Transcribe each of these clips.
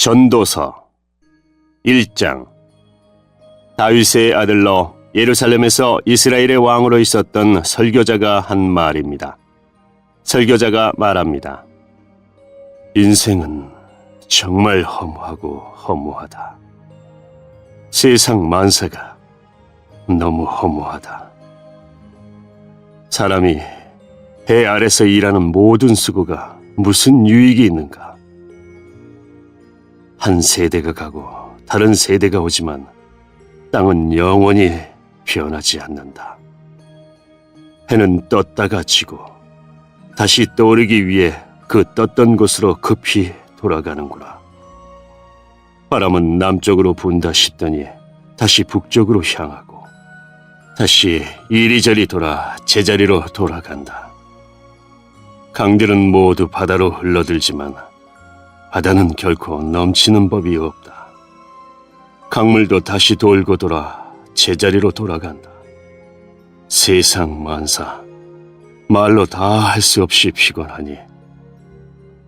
전도서 1장. 다윗의 아들로 예루살렘에서 이스라엘의 왕으로 있었던 설교자가 한 말입니다. 설교자가 말합니다. 인생은 정말 허무하고 허무하다. 세상 만사가 너무 허무하다. 사람이 해 아래서 일하는 모든 수고가 무슨 유익이 있는가? 한 세대가 가고 다른 세대가 오지만 땅은 영원히 변하지 않는다. 해는 떴다가 지고 다시 떠오르기 위해 그 떴던 곳으로 급히 돌아가는구나. 바람은 남쪽으로 분다 싶더니 다시 북쪽으로 향하고 다시 이리저리 돌아 제자리로 돌아간다. 강들은 모두 바다로 흘러들지만 바다는 결코 넘치는 법이 없다. 강물도 다시 돌고 돌아 제자리로 돌아간다. 세상 만사, 말로 다 할 수 없이 피곤하니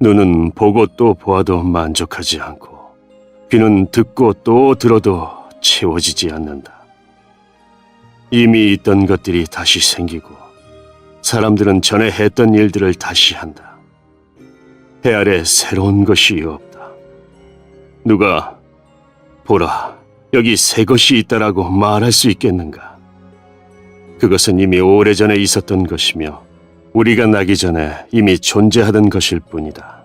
눈은 보고 또 보아도 만족하지 않고 귀는 듣고 또 들어도 채워지지 않는다. 이미 있던 것들이 다시 생기고 사람들은 전에 했던 일들을 다시 한다. 해 아래 새로운 것이 없다. 누가 보라, 여기 새 것이 있다라고 말할 수 있겠는가? 그것은 이미 오래전에 있었던 것이며 우리가 나기 전에 이미 존재하던 것일 뿐이다.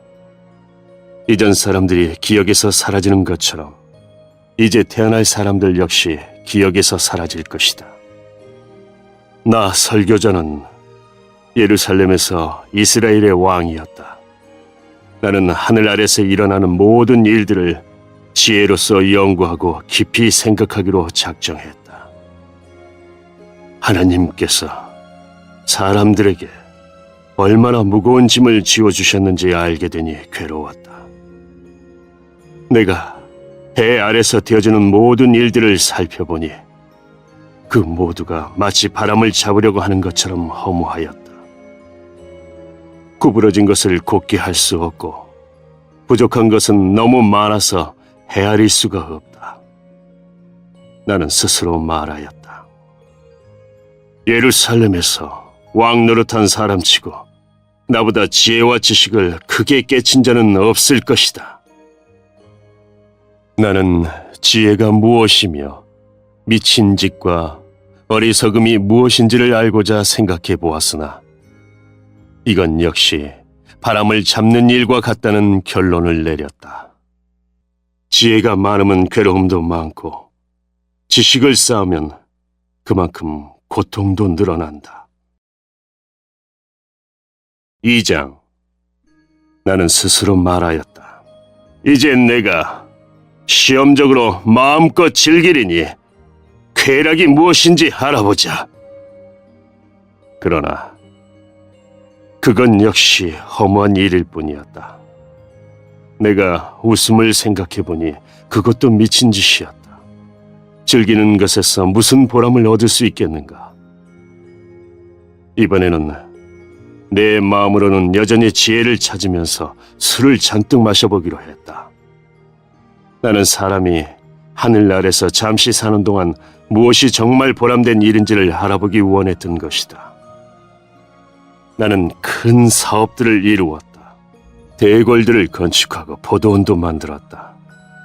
이전 사람들이 기억에서 사라지는 것처럼 이제 태어날 사람들 역시 기억에서 사라질 것이다. 나 설교자는 예루살렘에서 이스라엘의 왕이었다. 나는 하늘 아래서 일어나는 모든 일들을 지혜로서 연구하고 깊이 생각하기로 작정했다. 하나님께서 사람들에게 얼마나 무거운 짐을 지어주셨는지 알게 되니 괴로웠다. 내가 해 아래서 되어지는 모든 일들을 살펴보니 그 모두가 마치 바람을 잡으려고 하는 것처럼 허무하였다. 구부러진 것을 곧게 할 수 없고 부족한 것은 너무 많아서 헤아릴 수가 없다. 나는 스스로 말하였다. 예루살렘에서 왕 노릇한 사람치고 나보다 지혜와 지식을 크게 깨친 자는 없을 것이다. 나는 지혜가 무엇이며 미친 짓과 어리석음이 무엇인지를 알고자 생각해 보았으나 이건 역시 바람을 잡는 일과 같다는 결론을 내렸다. 지혜가 많으면 괴로움도 많고 지식을 쌓으면 그만큼 고통도 늘어난다. 2장. 나는 스스로 말하였다. 이제 내가 시험적으로 마음껏 즐기리니 쾌락이 무엇인지 알아보자. 그러나 그건 역시 허무한 일일 뿐이었다. 내가 웃음을 생각해보니 그것도 미친 짓이었다. 즐기는 것에서 무슨 보람을 얻을 수 있겠는가? 이번에는 내 마음으로는 여전히 지혜를 찾으면서 술을 잔뜩 마셔보기로 했다. 나는 사람이 하늘 아래서 잠시 사는 동안 무엇이 정말 보람된 일인지를 알아보기 원했던 것이다. 나는 큰 사업들을 이루었다. 대궐들을 건축하고 포도원도 만들었다.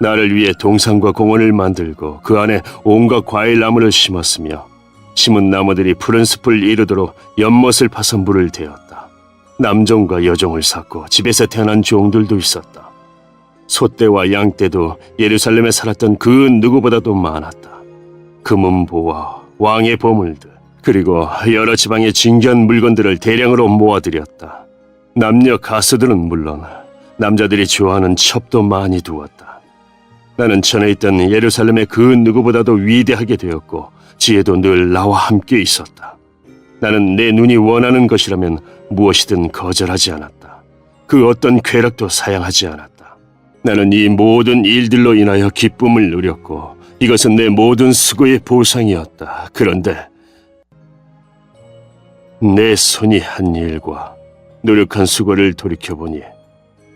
나를 위해 동산과 공원을 만들고 그 안에 온갖 과일나무를 심었으며 심은 나무들이 푸른 숲을 이루도록 연못을 파서 물을 대었다. 남종과 여종을 쌓고 집에서 태어난 종들도 있었다. 소떼와 양떼도 예루살렘에 살았던 그 누구보다도 많았다. 금은보와 왕의 보물들 그리고 여러 지방의 진귀한 물건들을 대량으로 모아들였다. 남녀 가수들은 물론 남자들이 좋아하는 첩도 많이 두었다. 나는 전에 있던 예루살렘의 그 누구보다도 위대하게 되었고 지혜도 늘 나와 함께 있었다. 나는 내 눈이 원하는 것이라면 무엇이든 거절하지 않았다. 그 어떤 쾌락도 사양하지 않았다. 나는 이 모든 일들로 인하여 기쁨을 누렸고 이것은 내 모든 수고의 보상이었다. 그런데 내 손이 한 일과 노력한 수고를 돌이켜보니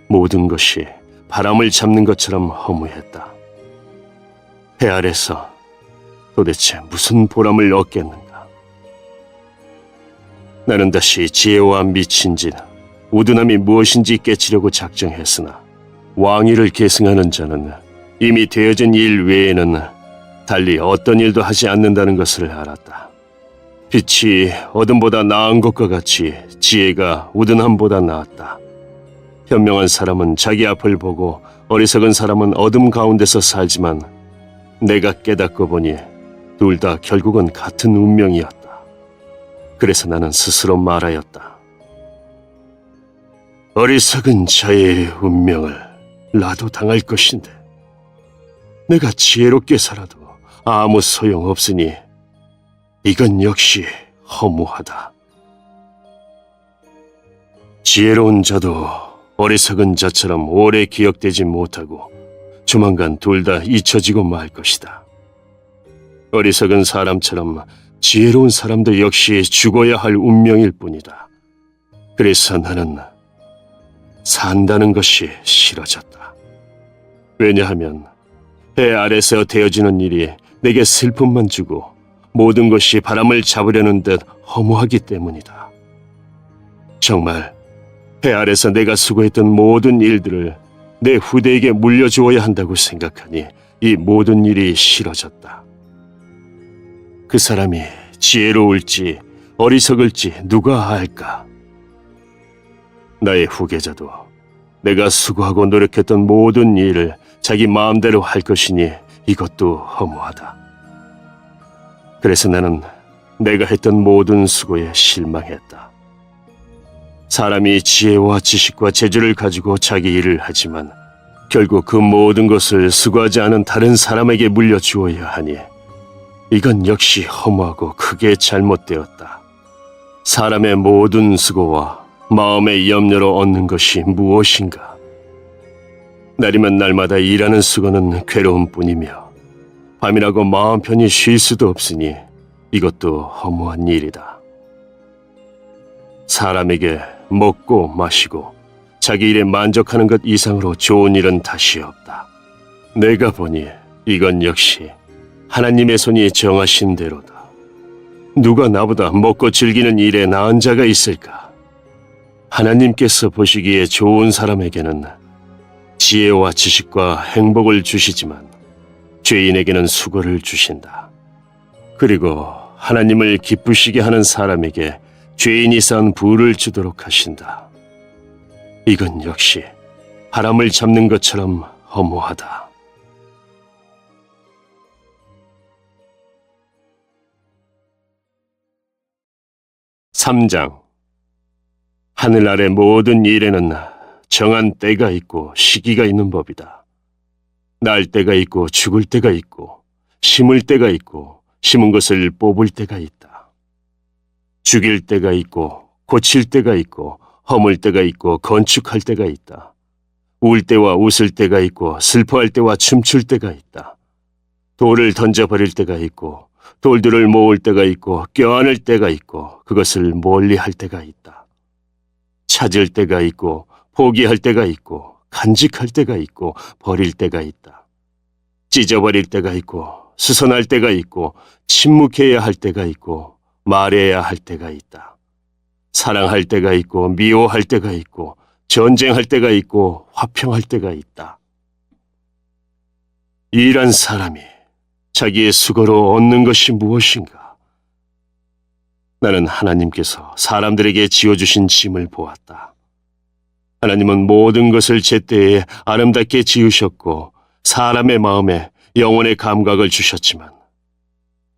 모든 것이 바람을 잡는 것처럼 허무했다. 해 아래서 도대체 무슨 보람을 얻겠는가? 나는 다시 지혜와 미친짓, 우둔함이 무엇인지 깨치려고 작정했으나 왕위를 계승하는 자는 이미 되어진 일 외에는 달리 어떤 일도 하지 않는다는 것을 알았다. 빛이 어둠보다 나은 것과 같이 지혜가 우둔함보다 나았다. 현명한 사람은 자기 앞을 보고 어리석은 사람은 어둠 가운데서 살지만 내가 깨닫고 보니 둘 다 결국은 같은 운명이었다. 그래서 나는 스스로 말하였다. 어리석은 자의 운명을 나도 당할 것인데 내가 지혜롭게 살아도 아무 소용없으니 이건 역시 허무하다. 지혜로운 자도 어리석은 자처럼 오래 기억되지 못하고 조만간 둘 다 잊혀지고 말 것이다. 어리석은 사람처럼 지혜로운 사람도 역시 죽어야 할 운명일 뿐이다. 그래서 나는 산다는 것이 싫어졌다. 왜냐하면 해 아래서 되어지는 일이 내게 슬픔만 주고 모든 것이 바람을 잡으려는 듯 허무하기 때문이다. 정말 해 아래서 내가 수고했던 모든 일들을 내 후대에게 물려주어야 한다고 생각하니 이 모든 일이 싫어졌다. 그 사람이 지혜로울지 어리석을지 누가 알까? 나의 후계자도 내가 수고하고 노력했던 모든 일을 자기 마음대로 할 것이니 이것도 허무하다. 그래서 나는 내가 했던 모든 수고에 실망했다. 사람이 지혜와 지식과 재주를 가지고 자기 일을 하지만 결국 그 모든 것을 수고하지 않은 다른 사람에게 물려주어야 하니 이건 역시 허무하고 크게 잘못되었다. 사람의 모든 수고와 마음의 염려로 얻는 것이 무엇인가? 날이면 날마다 일하는 수고는 괴로운 뿐이며 밤이라고 마음 편히 쉴 수도 없으니 이것도 허무한 일이다. 사람에게 먹고 마시고 자기 일에 만족하는 것 이상으로 좋은 일은 다시 없다. 내가 보니 이건 역시 하나님의 손이 정하신 대로다. 누가 나보다 먹고 즐기는 일에 나은 자가 있을까? 하나님께서 보시기에 좋은 사람에게는 지혜와 지식과 행복을 주시지만 죄인에게는 수고를 주신다. 그리고 하나님을 기쁘시게 하는 사람에게 죄인이 쌓은 부를 주도록 하신다. 이건 역시 바람을 잡는 것처럼 허무하다. 3장. 하늘 아래 모든 일에는 정한 때가 있고 시기가 있는 법이다. 날 때가 있고 죽을 때가 있고 심을 때가 있고 심은 것을 뽑을 때가 있다. 죽일 때가 있고 고칠 때가 있고 허물 때가 있고 건축할 때가 있다. 울 때와 웃을 때가 있고 슬퍼할 때와 춤출 때가 있다. 돌을 던져버릴 때가 있고 돌들을 모을 때가 있고 껴안을 때가 있고 그것을 멀리할 때가 있다. 찾을 때가 있고 포기할 때가 있고 간직할 때가 있고 버릴 때가 있다. 찢어버릴 때가 있고 수선할 때가 있고 침묵해야 할 때가 있고 말해야 할 때가 있다. 사랑할 때가 있고 미워할 때가 있고 전쟁할 때가 있고 화평할 때가 있다. 일한 사람이 자기의 수고로 얻는 것이 무엇인가? 나는 하나님께서 사람들에게 지어주신 짐을 보았다. 하나님은 모든 것을 제때에 아름답게 지으셨고 사람의 마음에 영혼의 감각을 주셨지만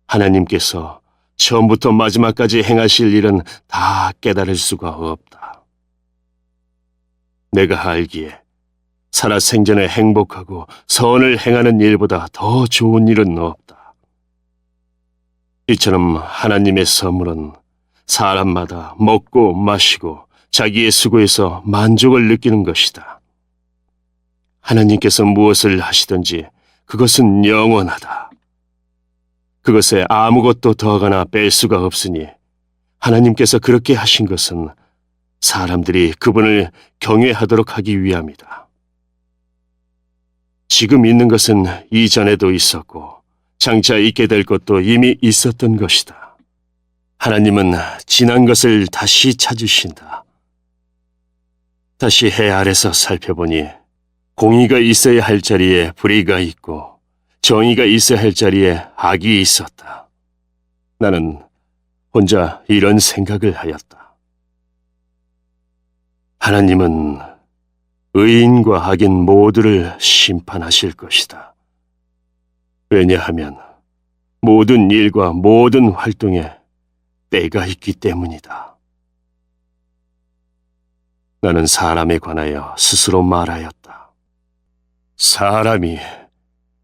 하나님께서 처음부터 마지막까지 행하실 일은 다 깨달을 수가 없다. 내가 알기에 살아 생전에 행복하고 선을 행하는 일보다 더 좋은 일은 없다. 이처럼 하나님의 선물은 사람마다 먹고 마시고 자기의 수고에서 만족을 느끼는 것이다. 하나님께서 무엇을 하시든지 그것은 영원하다. 그것에 아무것도 더하거나 뺄 수가 없으니 하나님께서 그렇게 하신 것은 사람들이 그분을 경외하도록 하기 위함이다. 지금 있는 것은 이전에도 있었고 장차 있게 될 것도 이미 있었던 것이다. 하나님은 지난 것을 다시 찾으신다. 다시 해 아래서 살펴보니 공의가 있어야 할 자리에 불의가 있고 정의가 있어야 할 자리에 악이 있었다. 나는 혼자 이런 생각을 하였다. 하나님은 의인과 악인 모두를 심판하실 것이다. 왜냐하면 모든 일과 모든 활동에 때가 있기 때문이다. 나는 사람에 관하여 스스로 말하였다. 사람이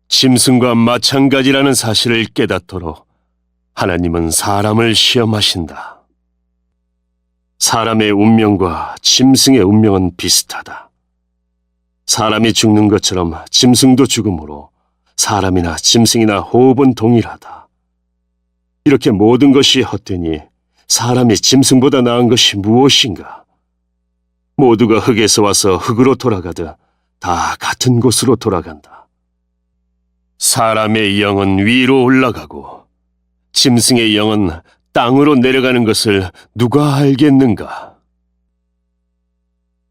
짐승과 마찬가지라는 사실을 깨닫도록 하나님은 사람을 시험하신다. 사람의 운명과 짐승의 운명은 비슷하다. 사람이 죽는 것처럼 짐승도 죽음으로 사람이나 짐승이나 호흡은 동일하다. 이렇게 모든 것이 헛되니 사람이 짐승보다 나은 것이 무엇인가? 모두가 흙에서 와서 흙으로 돌아가듯 다 같은 곳으로 돌아간다. 사람의 영은 위로 올라가고 짐승의 영은 땅으로 내려가는 것을 누가 알겠는가?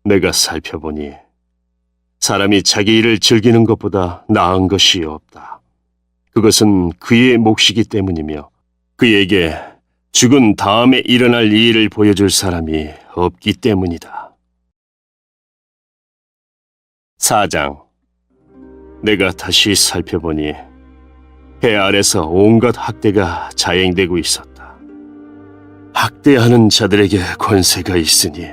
내가 살펴보니 사람이 자기 일을 즐기는 것보다 나은 것이 없다. 그것은 그의 몫이기 때문이며 그에게 죽은 다음에 일어날 이 일을 보여줄 사람이 없기 때문이다. 4장. 내가 다시 살펴보니 해 아래서 온갖 학대가 자행되고 있었다. 학대하는 자들에게 권세가 있으니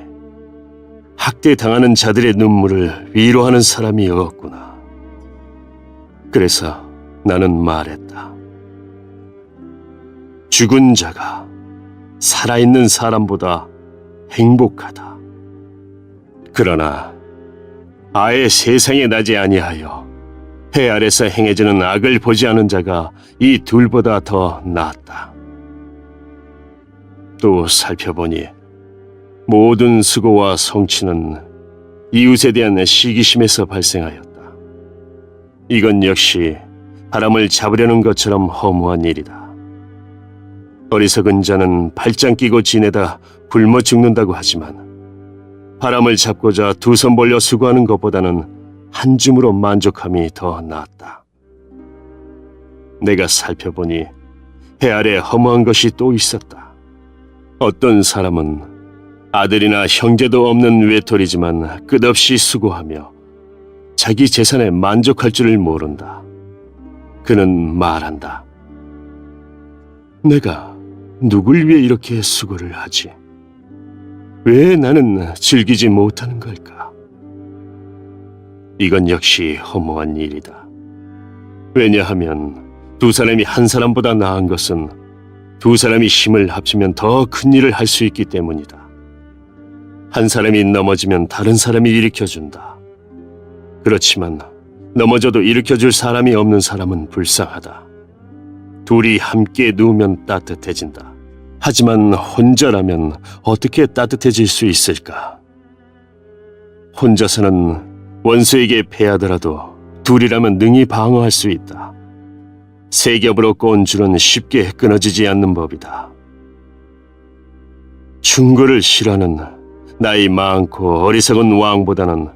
학대당하는 자들의 눈물을 위로하는 사람이 없구나. 그래서 나는 말했다. 죽은 자가 살아있는 사람보다 행복하다. 그러나 아예 세상에 나지 아니하여 해 아래서 행해지는 악을 보지 않은 자가 이 둘보다 더 낫다. 또 살펴보니 모든 수고와 성취는 이웃에 대한 시기심에서 발생하였다. 이건 역시 바람을 잡으려는 것처럼 허무한 일이다. 어리석은 자는 팔짱 끼고 지내다 굶어 죽는다고 하지만 바람을 잡고자 두 손 벌려 수고하는 것보다는 한 줌으로 만족함이 더 낫다. 내가 살펴보니 해 아래 허무한 것이 또 있었다. 어떤 사람은 아들이나 형제도 없는 외톨이지만 끝없이 수고하며 자기 재산에 만족할 줄을 모른다. 그는 말한다. 내가 누굴 위해 이렇게 수고를 하지? 왜 나는 즐기지 못하는 걸까? 이건 역시 허무한 일이다. 왜냐하면 두 사람이 한 사람보다 나은 것은 두 사람이 힘을 합치면 더 큰 일을 할 수 있기 때문이다. 한 사람이 넘어지면 다른 사람이 일으켜준다. 그렇지만 넘어져도 일으켜줄 사람이 없는 사람은 불쌍하다. 둘이 함께 누우면 따뜻해진다. 하지만 혼자라면 어떻게 따뜻해질 수 있을까? 혼자서는 원수에게 패하더라도 둘이라면 능히 방어할 수 있다. 세 겹으로 꼬은 줄은 쉽게 끊어지지 않는 법이다. 충고를 싫어하는 나이 많고 어리석은 왕보다는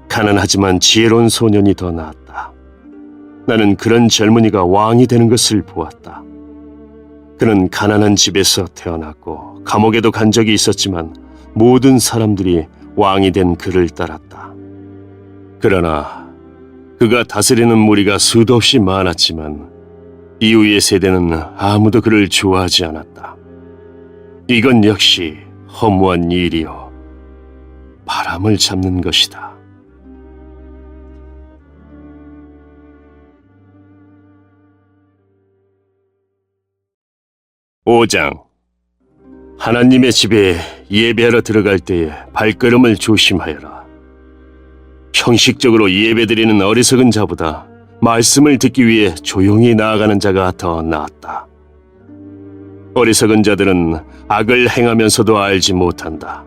가난하지만 지혜로운 소년이 더 낫다. 나는 그런 젊은이가 왕이 되는 것을 보았다. 그는 가난한 집에서 태어났고 감옥에도 간 적이 있었지만 모든 사람들이 왕이 된 그를 따랐다. 그러나 그가 다스리는 무리가 수도 없이 많았지만 이후의 세대는 아무도 그를 좋아하지 않았다. 이건 역시 허무한 일이요, 바람을 잡는 것이다. (5장) 하나님의 집에 예배하러 들어갈 때에 발걸음을 조심하여라. 형식적으로 예배드리는 어리석은 자보다 말씀을 듣기 위해 조용히 나아가는 자가 더 낫다. 어리석은 자들은 악을 행하면서도 알지 못한다.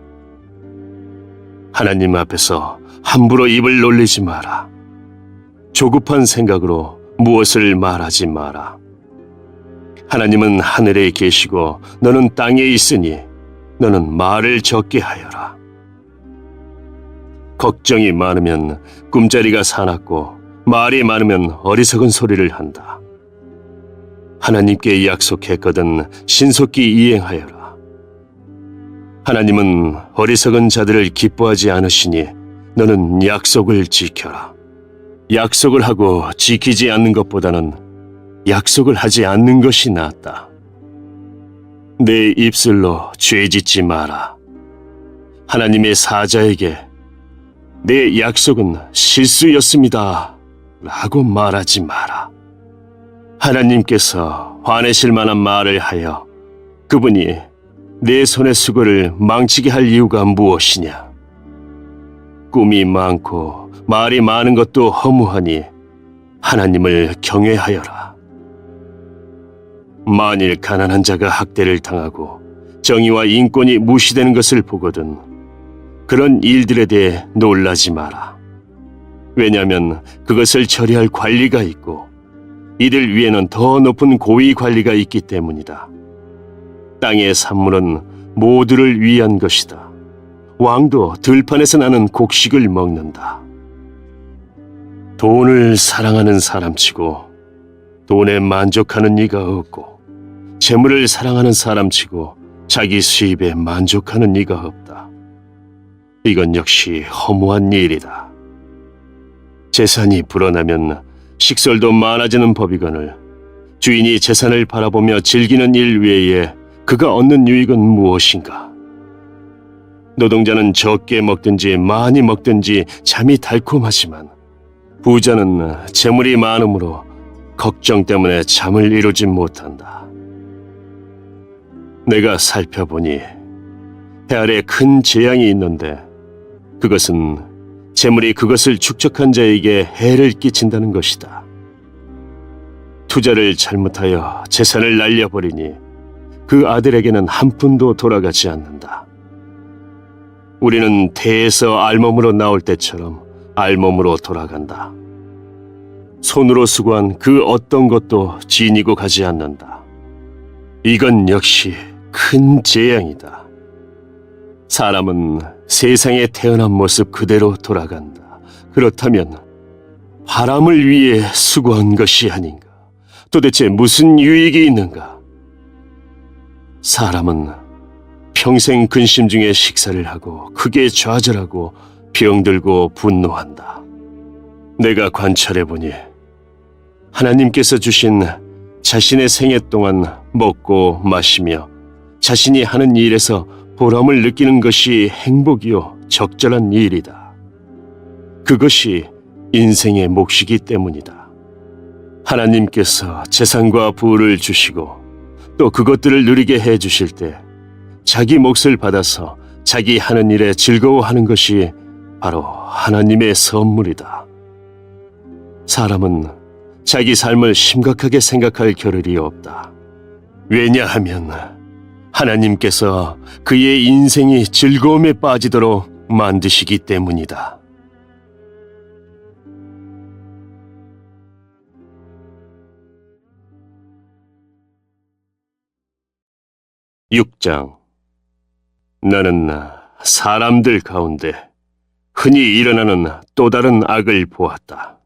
하나님 앞에서 함부로 입을 놀리지 마라. 조급한 생각으로 무엇을 말하지 마라. 하나님은 하늘에 계시고 너는 땅에 있으니 너는 말을 적게 하여라. 걱정이 많으면 꿈자리가 사납고 말이 많으면 어리석은 소리를 한다. 하나님께 약속했거든 신속히 이행하여라. 하나님은 어리석은 자들을 기뻐하지 않으시니 너는 약속을 지켜라. 약속을 하고 지키지 않는 것보다는 약속을 하지 않는 것이 낫다. 내 입술로 죄짓지 마라. 하나님의 사자에게 내 약속은 실수였습니다 라고 말하지 마라. 하나님께서 화내실 만한 말을 하여 그분이 내 손의 수고를 망치게 할 이유가 무엇이냐? 꿈이 많고 말이 많은 것도 허무하니 하나님을 경외하여라. 만일 가난한 자가 학대를 당하고 정의와 인권이 무시되는 것을 보거든 그런 일들에 대해 놀라지 마라. 왜냐하면 그것을 처리할 관리가 있고 이들 위에는 더 높은 고위 관리가 있기 때문이다. 땅의 산물은 모두를 위한 것이다. 왕도 들판에서 나는 곡식을 먹는다. 돈을 사랑하는 사람치고 돈에 만족하는 이가 없고 재물을 사랑하는 사람치고 자기 수입에 만족하는 이가 없다. 이건 역시 허무한 일이다. 재산이 불어나면 식솔도 많아지는 법이거늘 주인이 재산을 바라보며 즐기는 일 외에 그가 얻는 유익은 무엇인가? 노동자는 적게 먹든지 많이 먹든지 잠이 달콤하지만 부자는 재물이 많으므로 걱정 때문에 잠을 이루지 못한다. 내가 살펴보니 해 아래 큰 재앙이 있는데 그것은 재물이 그것을 축적한 자에게 해를 끼친다는 것이다. 투자를 잘못하여 재산을 날려버리니 그 아들에게는 한 푼도 돌아가지 않는다. 우리는 태에서 알몸으로 나올 때처럼 알몸으로 돌아간다. 손으로 수고한 그 어떤 것도 지니고 가지 않는다. 이건 역시 큰 재앙이다. 사람은 세상에 태어난 모습 그대로 돌아간다. 그렇다면 바람을 위해 수고한 것이 아닌가? 도대체 무슨 유익이 있는가? 사람은 평생 근심 중에 식사를 하고 크게 좌절하고 병들고 분노한다. 내가 관찰해보니 하나님께서 주신 자신의 생애 동안 먹고 마시며 자신이 하는 일에서 보람을 느끼는 것이 행복이요 적절한 일이다. 그것이 인생의 몫이기 때문이다. 하나님께서 재산과 부를 주시고 또 그것들을 누리게 해주실 때 자기 몫을 받아서 자기 하는 일에 즐거워하는 것이 바로 하나님의 선물이다. 사람은 자기 삶을 심각하게 생각할 겨를이 없다. 왜냐하면 하나님께서 그의 인생이 즐거움에 빠지도록 만드시기 때문이다. (6장) 나는 사람들 가운데 흔히 일어나는 또 다른 악을 보았다.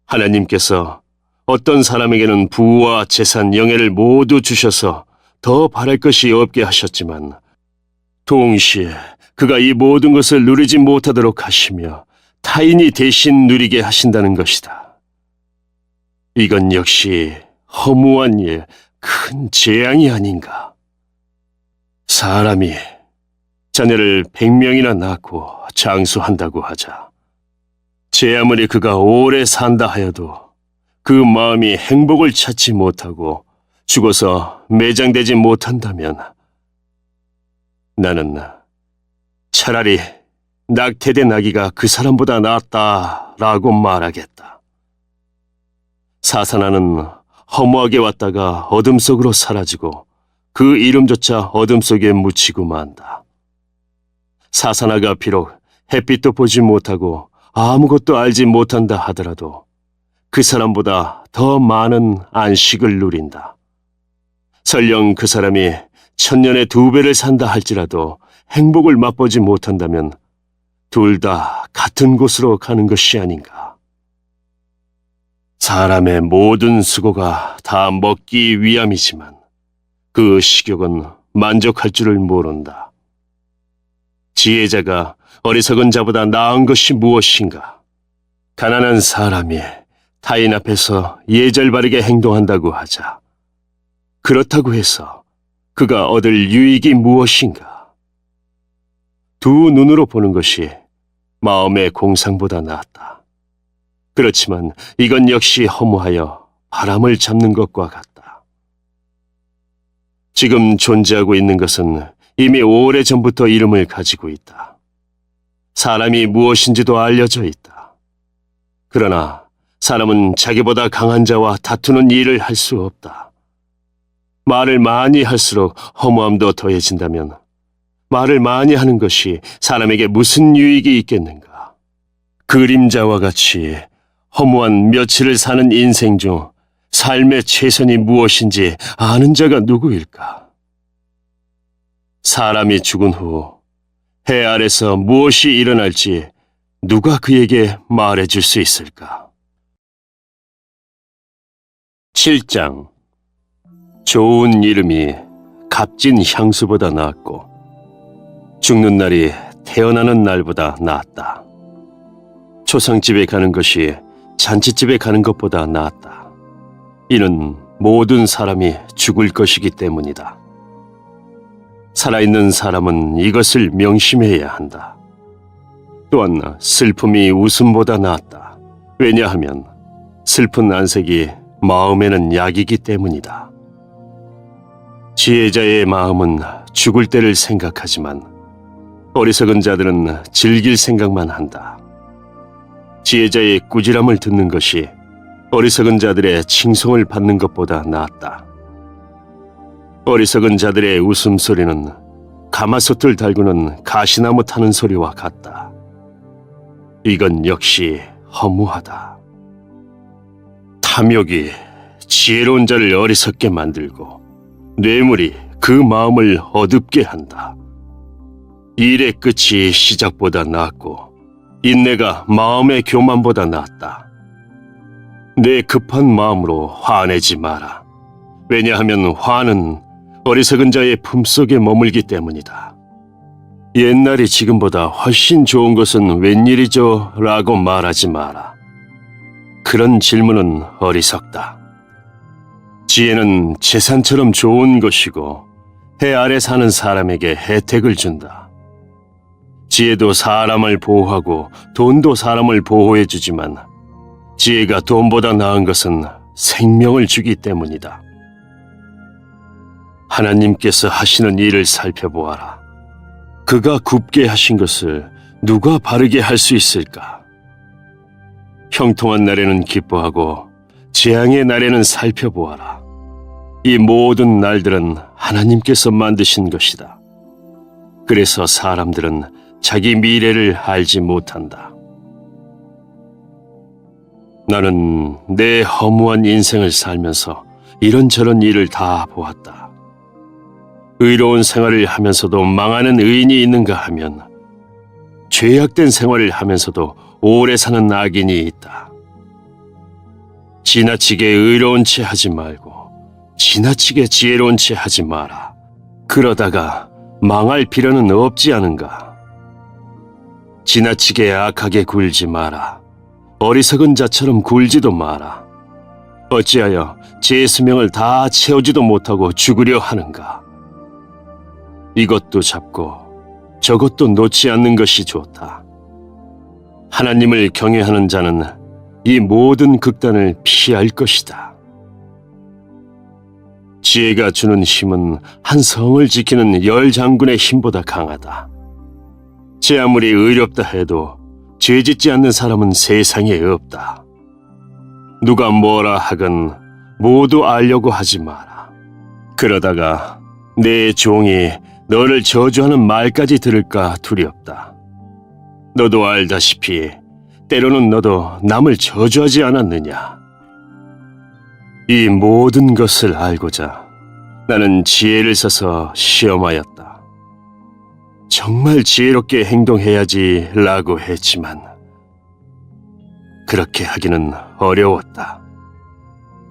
하나님께서 어떤 사람에게는 부와 재산, 영예를 모두 주셔서 더 바랄 것이 없게 하셨지만 동시에 그가 이 모든 것을 누리지 못하도록 하시며 타인이 대신 누리게 하신다는 것이다. 이건 역시 허무한 일, 큰 재앙이 아닌가. 사람이 자녀를 100명이나 낳고 장수한다고 하자. 제 아무리 그가 오래 산다 하여도 그 마음이 행복을 찾지 못하고 죽어서 매장되지 못한다면 나는 차라리 낙태된 아기가 그 사람보다 낫다라고 말하겠다. 사사나는 허무하게 왔다가 어둠 속으로 사라지고 그 이름조차 어둠 속에 묻히고 만다. 사사나가 비록 햇빛도 보지 못하고 아무것도 알지 못한다 하더라도 그 사람보다 더 많은 안식을 누린다. 설령 그 사람이 1000년에 2배를 산다 할지라도 행복을 맛보지 못한다면 둘 다 같은 곳으로 가는 것이 아닌가. 사람의 모든 수고가 다 먹기 위함이지만 그 식욕은 만족할 줄을 모른다. 지혜자가 어리석은 자보다 나은 것이 무엇인가? 가난한 사람이 타인 앞에서 예절 바르게 행동한다고 하자. 그렇다고 해서 그가 얻을 유익이 무엇인가? 두 눈으로 보는 것이 마음의 공상보다 낫다. 그렇지만 이건 역시 허무하여 바람을 잡는 것과 같다. 지금 존재하고 있는 것은 이미 오래전부터 이름을 가지고 있다. 사람이 무엇인지도 알려져 있다. 그러나 사람은 자기보다 강한 자와 다투는 일을 할 수 없다. 말을 많이 할수록 허무함도 더해진다면 말을 많이 하는 것이 사람에게 무슨 유익이 있겠는가? 그림자와 같이 허무한 며칠을 사는 인생 중 삶의 최선이 무엇인지 아는 자가 누구일까? 사람이 죽은 후 해 아래서 무엇이 일어날지 누가 그에게 말해줄 수 있을까? 7장. 좋은 이름이 값진 향수보다 낫고 죽는 날이 태어나는 날보다 낫다. 초상집에 가는 것이 잔치집에 가는 것보다 낫다. 이는 모든 사람이 죽을 것이기 때문이다. 살아있는 사람은 이것을 명심해야 한다. 또한 슬픔이 웃음보다 낫다. 왜냐하면 슬픈 안색이 마음에는 약이기 때문이다. 지혜자의 마음은 죽을 때를 생각하지만 어리석은 자들은 즐길 생각만 한다. 지혜자의 꾸지람을 듣는 것이 어리석은 자들의 칭송을 받는 것보다 낫다. 어리석은 자들의 웃음소리는 가마솥을 달구는 가시나무 타는 소리와 같다. 이건 역시 허무하다. 탐욕이 지혜로운 자를 어리석게 만들고 뇌물이 그 마음을 어둡게 한다. 일의 끝이 시작보다 낫고 인내가 마음의 교만보다 낫다. 내 급한 마음으로 화내지 마라. 왜냐하면 화는 어리석은 자의 품속에 머물기 때문이다. 옛날이 지금보다 훨씬 좋은 것은 웬일이죠? 라고 말하지 마라. 그런 질문은 어리석다. 지혜는 재산처럼 좋은 것이고 해 아래 사는 사람에게 혜택을 준다. 지혜도 사람을 보호하고 돈도 사람을 보호해주지만 지혜가 돈보다 나은 것은 생명을 주기 때문이다. 하나님께서 하시는 일을 살펴보아라. 그가 굽게 하신 것을 누가 바르게 할 수 있을까? 형통한 날에는 기뻐하고 재앙의 날에는 살펴보아라. 이 모든 날들은 하나님께서 만드신 것이다. 그래서 사람들은 자기 미래를 알지 못한다. 나는 내 허무한 인생을 살면서 이런저런 일을 다 보았다. 의로운 생활을 하면서도 망하는 의인이 있는가 하면 죄악된 생활을 하면서도 오래 사는 악인이 있다. 지나치게 의로운 채 하지 말고 지나치게 지혜로운 채 하지 마라. 그러다가 망할 필요는 없지 않은가. 지나치게 악하게 굴지 마라. 어리석은 자처럼 굴지도 마라. 어찌하여 제 수명을 다 채우지도 못하고 죽으려 하는가. 이것도 잡고 저것도 놓지 않는 것이 좋다. 하나님을 경외하는 자는 이 모든 극단을 피할 것이다. 지혜가 주는 힘은 한 성을 지키는 10장군의 힘보다 강하다. 제 아무리 의롭다 해도 죄짓지 않는 사람은 세상에 없다. 누가 뭐라 하건 모두 알려고 하지 마라. 그러다가 내 종이 너를 저주하는 말까지 들을까 두렵다. 너도 알다시피 때로는 너도 남을 저주하지 않았느냐? 이 모든 것을 알고자 나는 지혜를 써서 시험하였다. 정말 지혜롭게 행동해야지 라고 했지만 그렇게 하기는 어려웠다.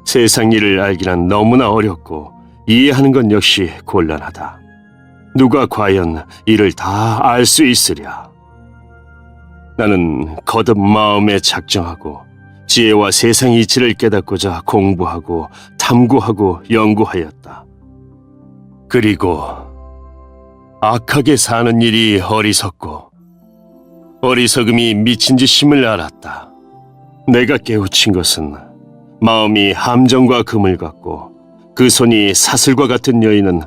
세상 일을 알기란 너무나 어렵고 이해하는 건 역시 곤란하다. 누가 과연 이를 다 알 수 있으랴? 나는 거듭 마음에 작정하고 지혜와 세상 이치를 깨닫고자 공부하고 탐구하고 연구하였다. 그리고 악하게 사는 일이 어리석고 어리석음이 미친 짓임을 알았다. 내가 깨우친 것은 마음이 함정과 금을 갖고 그 손이 사슬과 같은 여인은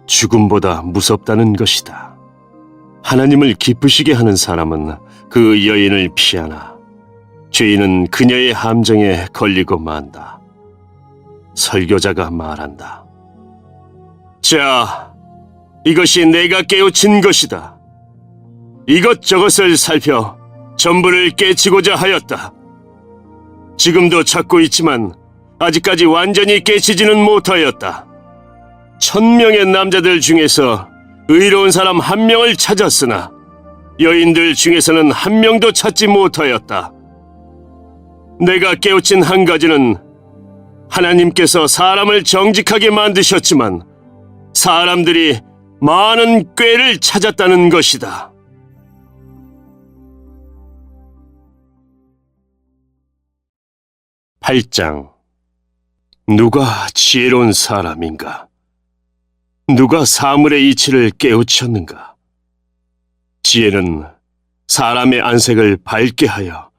죽음보다 무섭다는 것이다. 하나님을 기쁘시게 하는 사람은 그 여인을 피하나 죄인은 그녀의 함정에 걸리고 만다. 설교자가 말한다. 자, 이것이 내가 깨우친 것이다. 이것저것을 살펴 전부를 깨치고자 하였다. 지금도 찾고 있지만 아직까지 완전히 깨치지는 못하였다. 1000명의 남자들 중에서 의로운 사람 1명을 찾았으나 여인들 중에서는 1명도 찾지 못하였다. 내가 깨우친 한 가지는 하나님께서 사람을 정직하게 만드셨지만 사람들이 많은 꾀를 찾았다는 것이다. (8장) 누가 지혜로운 사람인가? 누가 사물의 이치를 깨우쳤는가? 지혜는 사람의 안색을 밝게 하여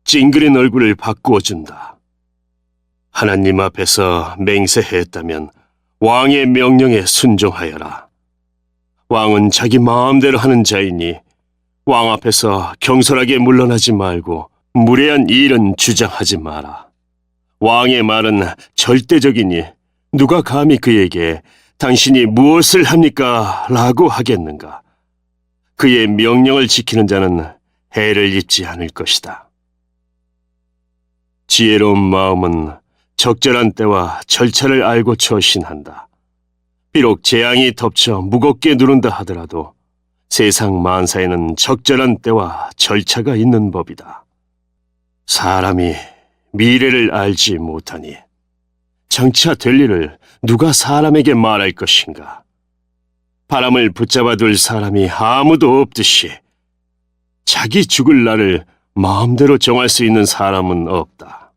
찡그린 얼굴을 바꾸어준다. 하나님 앞에서 맹세했다면 왕의 명령에 순종하여라. 왕은 자기 마음대로 하는 자이니 왕 앞에서 경솔하게 물러나지 말고 무례한 일은 주장하지 마라. 왕의 말은 절대적이니 누가 감히 그에게 당신이 무엇을 합니까? 라고 하겠는가? 그의 명령을 지키는 자는 해를 입지 않을 것이다. 지혜로운 마음은 적절한 때와 절차를 알고 처신한다. 비록 재앙이 덮쳐 무겁게 누른다 하더라도 세상 만사에는 적절한 때와 절차가 있는 법이다. 사람이 미래를 알지 못하니 장차 될 일을 누가 사람에게 말할 것인가? 바람을 붙잡아둘 사람이 아무도 없듯이 자기 죽을 날을 마음대로 정할 수 있는 사람은 없다.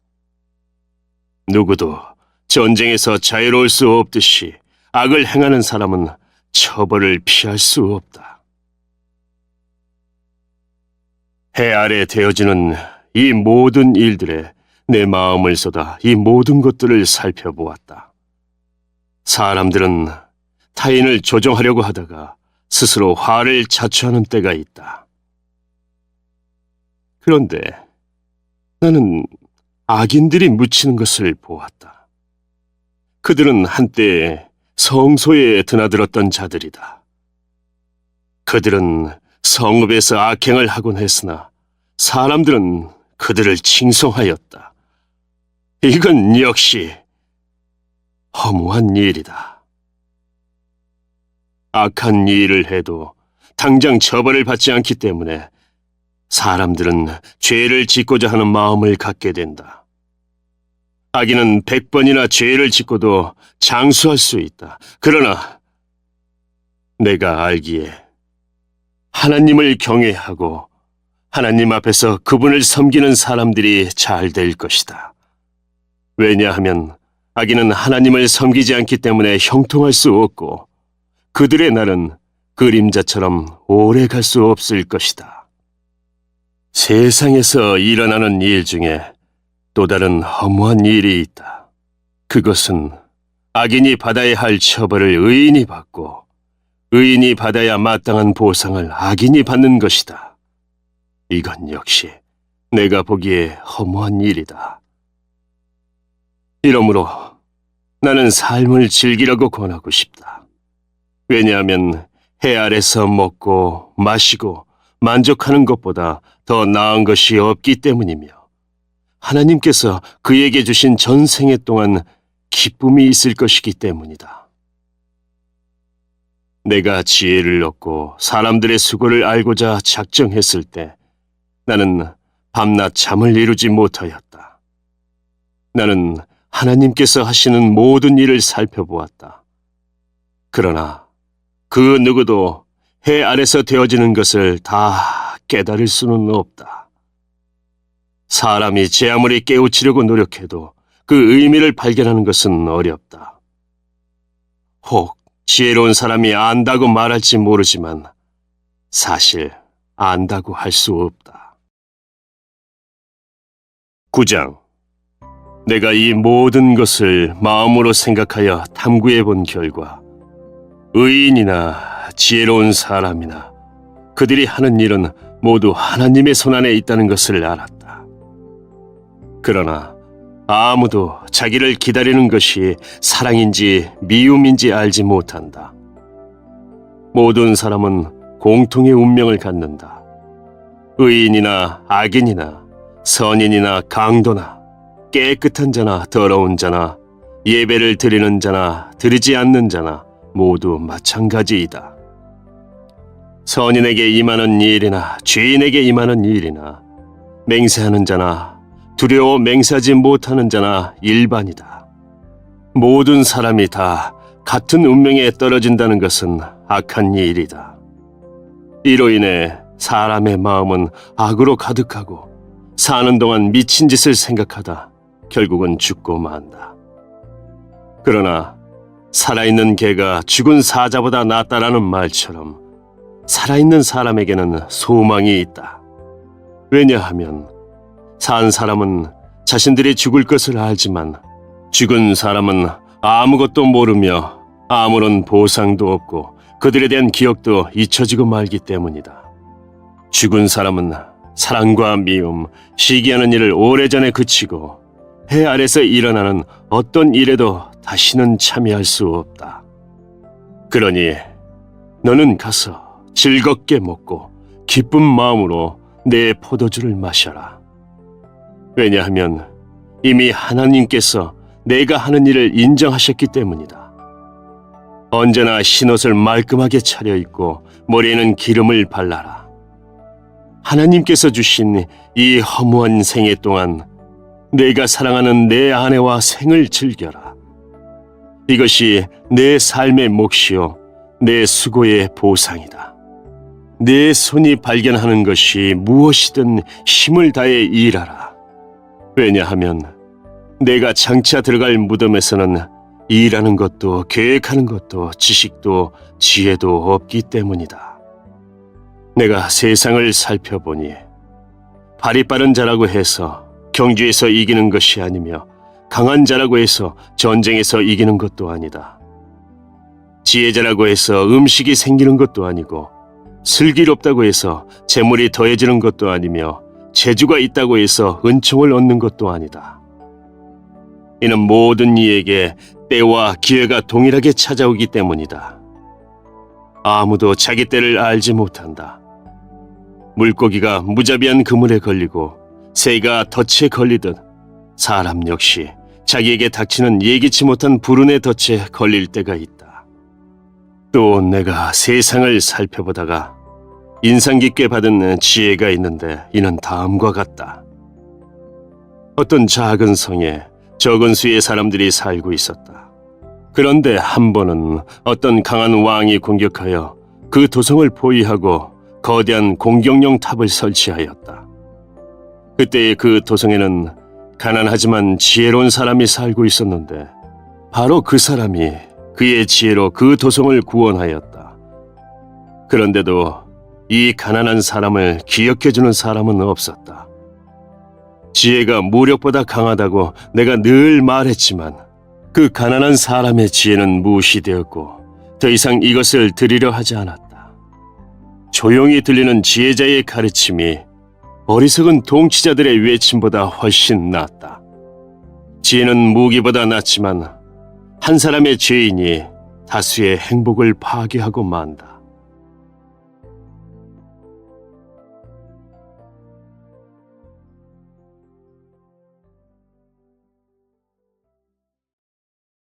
누구도 전쟁에서 자유로울 수 없듯이 악을 행하는 사람은 처벌을 피할 수 없다. 해 아래 되어지는 이 모든 일들에 내 마음을 쏟아 이 모든 것들을 살펴보았다. 사람들은 타인을 조종하려고 하다가 스스로 화를 자초하는 때가 있다. 그런데 나는 악인들이 묻히는 것을 보았다. 그들은 한때 성소에 드나들었던 자들이다. 그들은 성읍에서 악행을 하곤 했으나 사람들은 그들을 칭송하였다. 이건 역시 허무한 일이다. 악한 일을 해도 당장 처벌을 받지 않기 때문에 사람들은 죄를 짓고자 하는 마음을 갖게 된다. 악인은 100번이나 죄를 짓고도 장수할 수 있다. 그러나 내가 알기에 하나님을 경외하고 하나님 앞에서 그분을 섬기는 사람들이 잘 될 것이다. 왜냐하면 악인은 하나님을 섬기지 않기 때문에 형통할 수 없고 그들의 날은 그림자처럼 오래 갈 수 없을 것이다. 세상에서 일어나는 일 중에 또 다른 허무한 일이 있다. 그것은 악인이 받아야 할 처벌을 의인이 받고 의인이 받아야 마땅한 보상을 악인이 받는 것이다. 이건 역시 내가 보기에 허무한 일이다. 이러므로 나는 삶을 즐기라고 권하고 싶다. 왜냐하면 해 아래서 먹고 마시고 만족하는 것보다 더 나은 것이 없기 때문이며 하나님께서 그에게 주신 전생애 동안 기쁨이 있을 것이기 때문이다. 내가 지혜를 얻고 사람들의 수고를 알고자 작정했을 때 나는 밤낮 잠을 이루지 못하였다. 나는 하나님께서 하시는 모든 일을 살펴보았다. 그러나 그 누구도 해 아래서 되어지는 것을 다 깨달을 수는 없다. 사람이 제 아무리 깨우치려고 노력해도 그 의미를 발견하는 것은 어렵다. 혹 지혜로운 사람이 안다고 말할지 모르지만 사실 안다고 할 수 없다. 9장. 내가 이 모든 것을 마음으로 생각하여 탐구해 본 결과 의인이나 지혜로운 사람이나 그들이 하는 일은 모두 하나님의 손안에 있다는 것을 알았다. 그러나 아무도 자기를 기다리는 것이 사랑인지 미움인지 알지 못한다. 모든 사람은 공통의 운명을 갖는다. 의인이나 악인이나 선인이나 강도나 깨끗한 자나 더러운 자나 예배를 드리는 자나 드리지 않는 자나 모두 마찬가지이다. 선인에게 임하는 일이나 죄인에게 임하는 일이나 맹세하는 자나 두려워 맹세하지 못하는 자나 일반이다. 모든 사람이 다 같은 운명에 떨어진다는 것은 악한 일이다. 이로 인해 사람의 마음은 악으로 가득하고 사는 동안 미친 짓을 생각하다 결국은 죽고 만다. 그러나 살아있는 개가 죽은 사자보다 낫다라는 말처럼 살아있는 사람에게는 소망이 있다. 왜냐하면 산 사람은 자신들이 죽을 것을 알지만 죽은 사람은 아무것도 모르며 아무런 보상도 없고 그들에 대한 기억도 잊혀지고 말기 때문이다. 죽은 사람은 사랑과 미움, 시기하는 일을 오래전에 그치고 해 아래서 일어나는 어떤 일에도 다시는 참여할 수 없다. 그러니 너는 가서 즐겁게 먹고 기쁜 마음으로 내 포도주를 마셔라. 왜냐하면 이미 하나님께서 내가 하는 일을 인정하셨기 때문이다. 언제나 흰옷을 말끔하게 차려입고 머리에는 기름을 발라라. 하나님께서 주신 이 허무한 생애 동안 내가 사랑하는 내 아내와 생을 즐겨라. 이것이 내 삶의 몫이요 내 수고의 보상이다. 내 손이 발견하는 것이 무엇이든 힘을 다해 일하라. 왜냐하면 내가 장차 들어갈 무덤에서는 일하는 것도 계획하는 것도 지식도 지혜도 없기 때문이다. 내가 세상을 살펴보니 발이 빠른 자라고 해서 경주에서 이기는 것이 아니며 강한 자라고 해서 전쟁에서 이기는 것도 아니다. 지혜자라고 해서 음식이 생기는 것도 아니고 슬기롭다고 해서 재물이 더해지는 것도 아니며 재주가 있다고 해서 은총을 얻는 것도 아니다. 이는 모든 이에게 때와 기회가 동일하게 찾아오기 때문이다. 아무도 자기 때를 알지 못한다. 물고기가 무자비한 그물에 걸리고 새가 덫에 걸리듯 사람 역시 자기에게 닥치는 예기치 못한 불운의 덫에 걸릴 때가 있다. 또 내가 세상을 살펴보다가 인상 깊게 받은 지혜가 있는데 이는 다음과 같다. 어떤 작은 성에 적은 수의 사람들이 살고 있었다. 그런데 한 번은 어떤 강한 왕이 공격하여 그 도성을 포위하고 거대한 공격용 탑을 설치하였다. 그때 그 도성에는 가난하지만 지혜로운 사람이 살고 있었는데 바로 그 사람이 그의 지혜로 그 도성을 구원하였다. 그런데도 이 가난한 사람을 기억해주는 사람은 없었다. 지혜가 무력보다 강하다고 내가 늘 말했지만 그 가난한 사람의 지혜는 무시되었고 더 이상 이것을 드리려 하지 않았다. 조용히 들리는 지혜자의 가르침이 어리석은 통치자들의 외침보다 훨씬 낫다. 지혜는 무기보다 낫지만 한 사람의 죄인이 다수의 행복을 파괴하고 만다.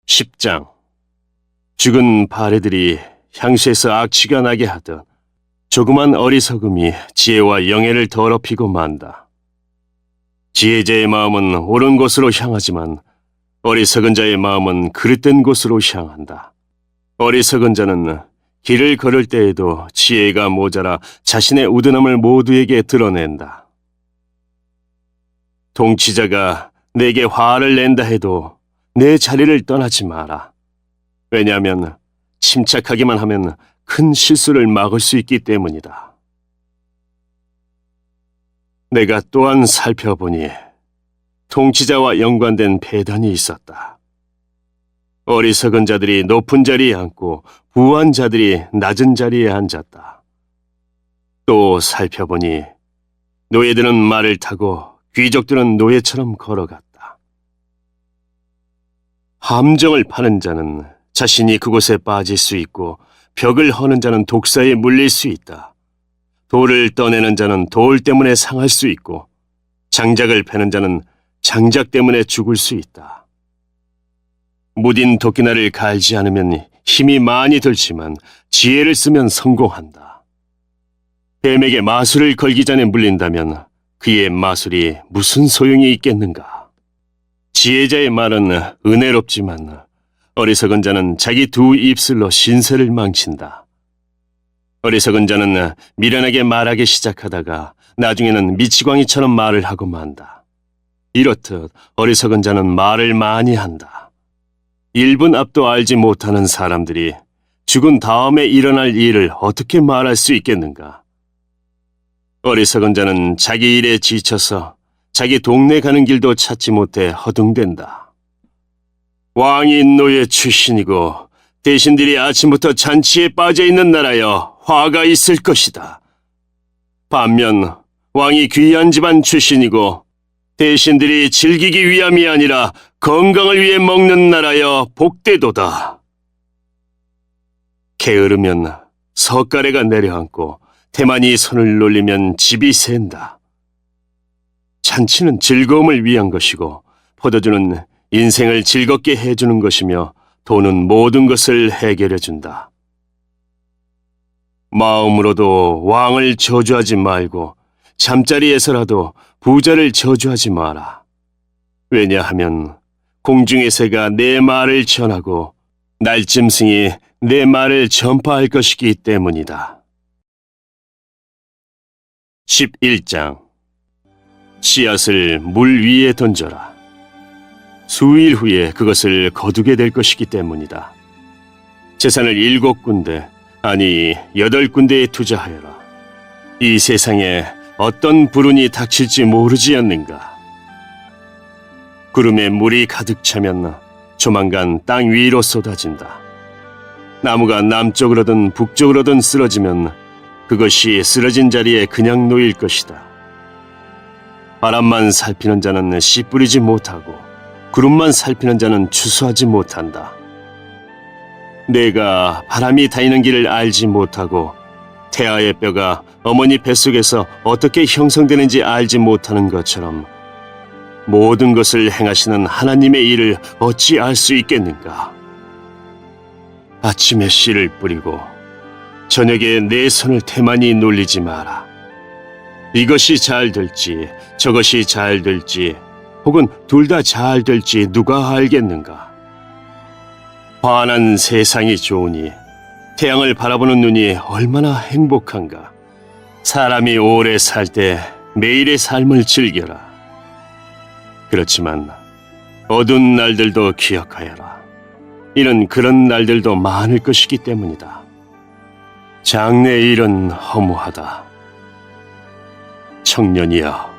10장. 죽은 파레들이 향수에서 악취가 나게 하듯 조그만 어리석음이 지혜와 영예를 더럽히고 만다. 지혜자의 마음은 옳은 곳으로 향하지만 어리석은 자의 마음은 그릇된 곳으로 향한다. 어리석은 자는 길을 걸을 때에도 지혜가 모자라 자신의 우둔함을 모두에게 드러낸다. 통치자가 내게 화를 낸다 해도 내 자리를 떠나지 마라. 왜냐하면 침착하기만 하면 큰 실수를 막을 수 있기 때문이다. 내가 또한 살펴보니 통치자와 연관된 배단이 있었다. 어리석은 자들이 높은 자리에 앉고 부한 자들이 낮은 자리에 앉았다. 또 살펴보니 노예들은 말을 타고 귀족들은 노예처럼 걸어갔다. 함정을 파는 자는 자신이 그곳에 빠질 수 있고 벽을 허는 자는 독사에 물릴 수 있다. 돌을 떠내는 자는 돌 때문에 상할 수 있고 장작을 패는 자는 장작 때문에 죽을 수 있다. 무딘 도끼날을 갈지 않으면 힘이 많이 들지만 지혜를 쓰면 성공한다. 뱀에게 마술을 걸기 전에 물린다면 그의 마술이 무슨 소용이 있겠는가? 지혜자의 말은 은혜롭지만 어리석은 자는 자기 두 입술로 신세를 망친다. 어리석은 자는 미련하게 말하기 시작하다가 나중에는 미치광이처럼 말을 하고 만다. 이렇듯 어리석은 자는 말을 많이 한다. 1분 앞도 알지 못하는 사람들이 죽은 다음에 일어날 일을 어떻게 말할 수 있겠는가? 어리석은 자는 자기 일에 지쳐서 자기 동네 가는 길도 찾지 못해 허둥댄다. 왕이 노예 출신이고 대신들이 아침부터 잔치에 빠져있는 나라여 화가 있을 것이다. 반면 왕이 귀한 집안 출신이고 대신들이 즐기기 위함이 아니라 건강을 위해 먹는 나라여 복되도다. 게으르면 석가래가 내려앉고 태만이 손을 놀리면 집이 샌다. 잔치는 즐거움을 위한 것이고 포도주는 인생을 즐겁게 해주는 것이며 돈은 모든 것을 해결해준다. 마음으로도 왕을 저주하지 말고 잠자리에서라도 부자를 저주하지 마라. 왜냐하면 공중의 새가 내 말을 전하고 날짐승이 내 말을 전파할 것이기 때문이다. 11장. 씨앗을 물 위에 던져라. 수일 후에 그것을 거두게 될 것이기 때문이다. 재산을 7군데, 아니 8군데에 투자하여라. 이 세상에 어떤 불운이 닥칠지 모르지 않는가. 구름에 물이 가득 차면 조만간 땅 위로 쏟아진다. 나무가 남쪽으로든 북쪽으로든 쓰러지면 그것이 쓰러진 자리에 그냥 놓일 것이다. 바람만 살피는 자는 씨 뿌리지 못하고 구름만 살피는 자는 추수하지 못한다. 내가 바람이 다니는 길을 알지 못하고 태아의 뼈가 어머니 뱃속에서 어떻게 형성되는지 알지 못하는 것처럼 모든 것을 행하시는 하나님의 일을 어찌 알 수 있겠는가? 아침에 씨를 뿌리고 저녁에 내 손을 태만히 놀리지 마라. 이것이 잘 될지 저것이 잘 될지 혹은 둘 다 잘 될지 누가 알겠는가? 환한 세상이 좋으니 태양을 바라보는 눈이 얼마나 행복한가. 사람이 오래 살 때 매일의 삶을 즐겨라. 그렇지만 어두운 날들도 기억하여라. 이는 그런 날들도 많을 것이기 때문이다. 장래 일은 허무하다. 청년이여,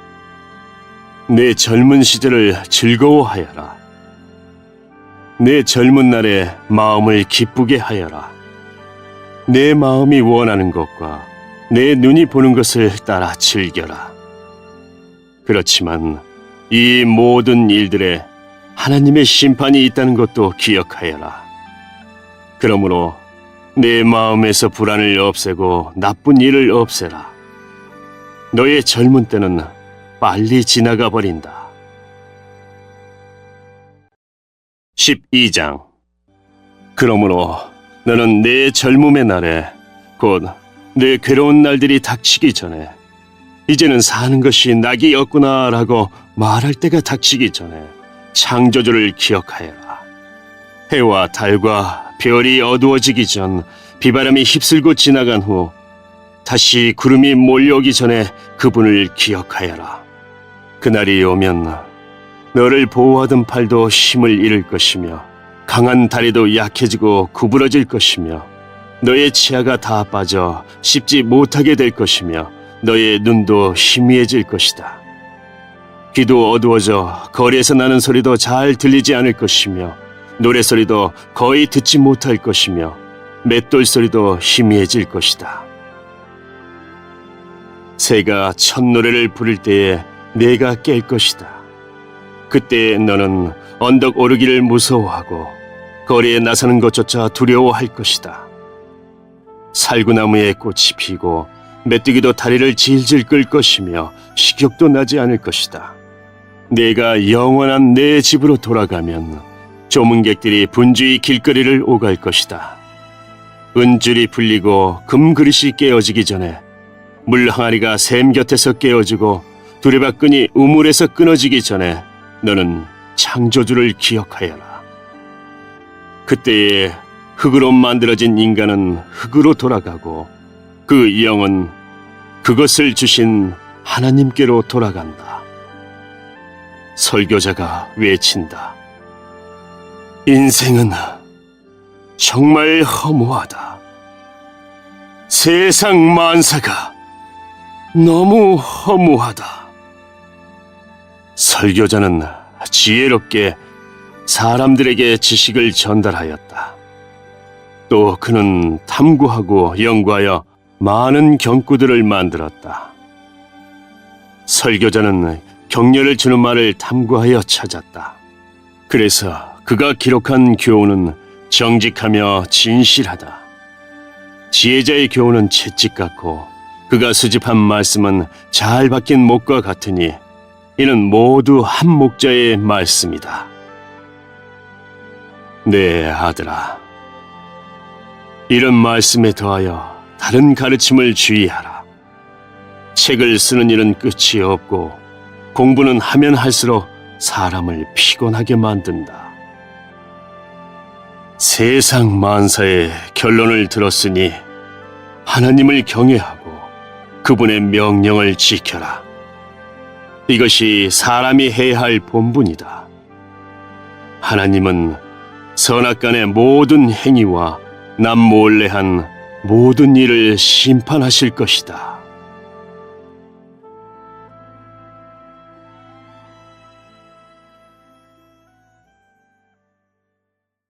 내 젊은 시절을 즐거워하여라. 내 젊은 날에 마음을 기쁘게 하여라. 내 마음이 원하는 것과 내 눈이 보는 것을 따라 즐겨라. 그렇지만 이 모든 일들에 하나님의 심판이 있다는 것도 기억하여라. 그러므로 내 마음에서 불안을 없애고 나쁜 일을 없애라. 너의 젊은 때는 빨리 지나가 버린다. 12장. 그러므로 너는 내 젊음의 날에 곧 내 괴로운 날들이 닥치기 전에 이제는 사는 것이 낙이었구나라고 말할 때가 닥치기 전에 창조주를 기억하여라. 해와 달과 별이 어두워지기 전 비바람이 휩쓸고 지나간 후 다시 구름이 몰려오기 전에 그분을 기억하여라. 그날이 오면 너를 보호하던 팔도 힘을 잃을 것이며 강한 다리도 약해지고 구부러질 것이며 너의 치아가 다 빠져 씹지 못하게 될 것이며 너의 눈도 희미해질 것이다. 귀도 어두워져 거리에서 나는 소리도 잘 들리지 않을 것이며 노래소리도 거의 듣지 못할 것이며 맷돌 소리도 희미해질 것이다. 새가 첫 노래를 부를 때에 내가 깰 것이다. 그때 너는 언덕 오르기를 무서워하고 거리에 나서는 것조차 두려워할 것이다. 살구나무에 꽃이 피고 메뚜기도 다리를 질질 끌 것이며 식욕도 나지 않을 것이다. 내가 영원한 내 집으로 돌아가면 조문객들이 분주히 길거리를 오갈 것이다. 은줄이 풀리고 금그릇이 깨어지기 전에 물 항아리가 샘 곁에서 깨어지고 두레박끈이 우물에서 끊어지기 전에 너는 창조주를 기억하여라. 그때에 흙으로 만들어진 인간은 흙으로 돌아가고 그 영은 그것을 주신 하나님께로 돌아간다. 설교자가 외친다. 인생은 정말 허무하다. 세상 만사가 너무 허무하다. 설교자는 지혜롭게 사람들에게 지식을 전달하였다. 또 그는 탐구하고 연구하여 많은 경구들을 만들었다. 설교자는 격려를 주는 말을 탐구하여 찾았다. 그래서 그가 기록한 교훈은 정직하며 진실하다. 지혜자의 교훈은 채찍 같고 그가 수집한 말씀은 잘 박힌 목과 같으니 이는 모두 한 목자의 말씀이다. 내 아들아, 이런 말씀에 더하여 다른 가르침을 주의하라. 책을 쓰는 일은 끝이 없고 공부는 하면 할수록 사람을 피곤하게 만든다. 세상 만사의 결론을 들었으니 하나님을 경외하고 그분의 명령을 지켜라. 이것이 사람이 해야 할 본분이다. 하나님은 선악간의 모든 행위와 남몰래 한 모든 일을 심판하실 것이다.